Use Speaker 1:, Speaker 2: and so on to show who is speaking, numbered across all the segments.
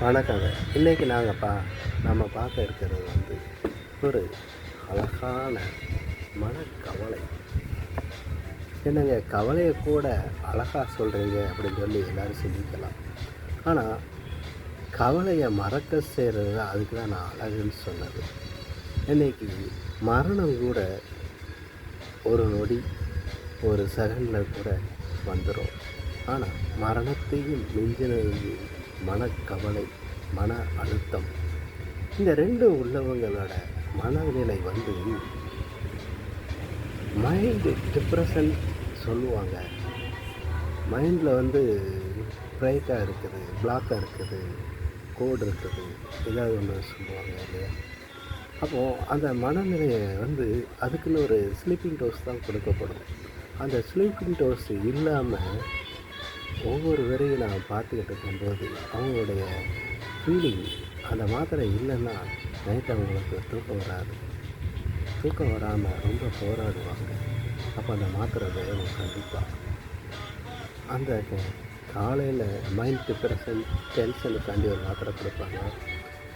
Speaker 1: வணக்கங்க. இன்றைக்கி நம்ம பார்க்க இருக்கிறது ஒரு அழகான மனக்கவலை. என்னங்க கவலையை கூட அழகாக சொல்கிறீங்க அப்படின்னு சொல்லி எல்லோரும் சிந்திக்கலாம். ஆனால் கவலையை மறக்க செய்கிறது தான், அதுக்கு தான் நான் அழகுன்னு சொன்னது. இன்றைக்கி மரணம் கூட ஒரு நொடி, ஒரு செகண்டில் கூட வந்துடும். ஆனால் மரணத்தையும் மிஞ்சினது மனக்கவலை, மன அழுத்தம். இந்த ரெண்டும் உள்ளவங்களோட மனநிலை மைண்டு டிப்ரெஷன் சொல்லுவாங்க. மைண்டில் பிரேக்காக இருக்குது, பிளாக்காக இருக்குது, கோடு இருக்குது, ஏதாவது ஒன்று சொல்லுவாங்க இல்லையா? அப்போது அந்த மனநிலையை அதுக்குன்னு ஒரு ஸ்லீப்பிங் டோஸ் தான் கொடுக்கப்படும். அந்த ஸ்லீப்பிங் டோஸ் இல்லாமல் ஒவ்வொரு வரையும் நான் பார்த்துக்கிட்டு இருக்கும்போது அவங்களுடைய ஃபீலிங், அந்த மாத்திரை இல்லைன்னா நைட்டு அவங்களுக்கு தூக்கம் வராமல் ரொம்ப போராடுவாங்க. அப்போ அந்த மாத்திரை வேணும் கண்டிப்பாக. அந்த காலையில் மைண்ட் டிப்ரெஷன், டென்ஷனுக்காண்டி ஒரு மாத்திரை கொடுப்பாங்க.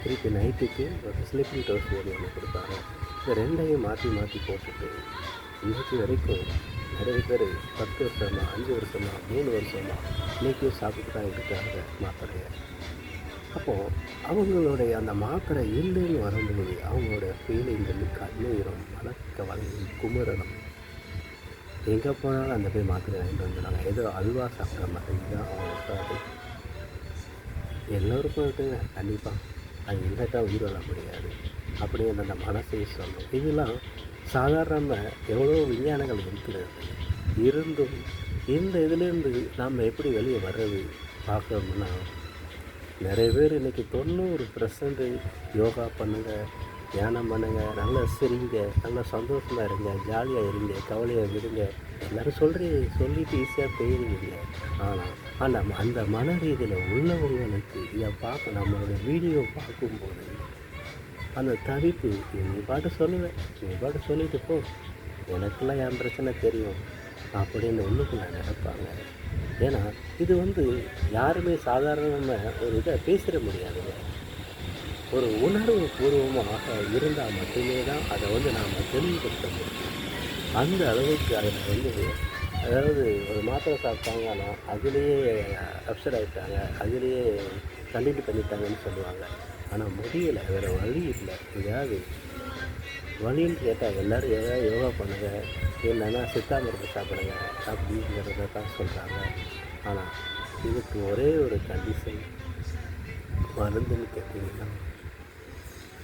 Speaker 1: திருப்பி நைட்டுக்கு ஒரு ஸ்லீப்பிங் டோஸ் ஒன்று கொடுப்பாங்க. இந்த ரெண்டையும் மாற்றி மாற்றி போட்டுட்டு இன்றைக்கு வரைக்கும் நிறைய பேர் 10 வருஷமா, 5 வருஷமா, 3 வருஷமா இன்றைக்கும் சாப்பிட்டு தான் இருக்காங்க மாத்திரையை. அப்போது அவங்களுடைய அந்த மாத்திரை இல்லைன்னு வரும்போது அவங்களுடைய ஃபீலிங் கண்ணீரும், மனக்கவலையும், குமுறணும். எங்கே போனாலும் அந்த போய் மாத்திரை வாங்கிட்டு வந்துடுறாங்க. ஏதோ அல்வா சாப்பிட்ற மாதிரி தான் அவங்க. எல்லோருக்கும் இருக்குங்க கண்டிப்பாக. அது இல்லாட்டா உயிர் வாழ முடியாது அப்படின்னு அந்த மனசை சொல்லணும். இதெல்லாம் சாதாரணமாக எவ்வளோ விஞ்ஞானங்கள் இருக்கிறது. இருந்தும் இந்த இதிலேருந்து நாம் எப்படி வெளியே வர்றது பார்க்கணும்னா, நிறைய பேர் இன்றைக்கி 90% யோகா பண்ணுங்கள், தியானம் பண்ணுங்கள், நல்லா சிரிங்க, நல்லா சந்தோஷமாக இருங்க, ஜாலியாக இருங்க, கவலையாக விடுங்க, எல்லோரும் சொல்லிட்டு ஈஸியாக போயிருவீங்க. ஆனால் அந்த மன ரீதியில் உள்ளவங்களுக்கு இதை நம்மளோட வீடியோ பார்க்கும்போது அந்த தவிப்பு, நீ பாட்டு சொல்லுவேன், நீ பாட்டு சொல்லிட்டு போ, எனக்கெல்லாம் என் பிரச்சனை தெரியும் அப்படின்னு உள்ளுக்குள்ள நினைப்பாங்க. ஏன்னா இது யாருமே சாதாரணமாக ஒரு இதை பேசிட முடியாதுங்க. ஒரு உணர்வு பூர்வமாக இருந்தால் மட்டுமே தான் அதை நாம் தெளிவுபடுத்த முடியும். அந்த அளவுக்கு அதில் அதாவது ஒரு மாத்திரை சாப்பிட்டாங்கன்னா அதுலேயே அப்செட் ஆகிட்டாங்க, அதுலேயே கண்டினியூ பண்ணிட்டாங்கன்னு சொல்லுவாங்க. ஆனால் முடியலை, வேறு வழி இல்லை. ஏதாவது வழின்னு கேட்டால் எல்லோரும் ஏதாவது யோகா பண்ணுங்கள், இல்லைன்னா சித்தா மருந்து சாப்பிடுங்க அப்படிங்கிறத தான் சொல்கிறாங்க. ஆனால் இதுக்கு ஒரே ஒரு கண்டிஷன் மருந்துன்னு கேட்டிங்கன்னா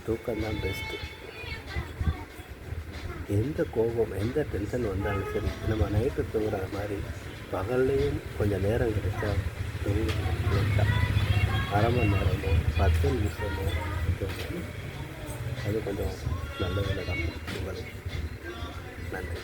Speaker 1: தூக்கம்தான் பெஸ்ட்டு. எந்த கோபம், எந்த டென்ஷன் வந்தாலும் சரி, நம்ம நைட்டு தூங்குற மாதிரி பகல்லையும் கொஞ்சம் நேரம் கிடைச்சா தூங்கிட்டா 1/2 மணி நேரமோ 10 நிமிஷமோ அது கொஞ்சம் நல்லதில் தான் உங்களுக்கு. நன்றி.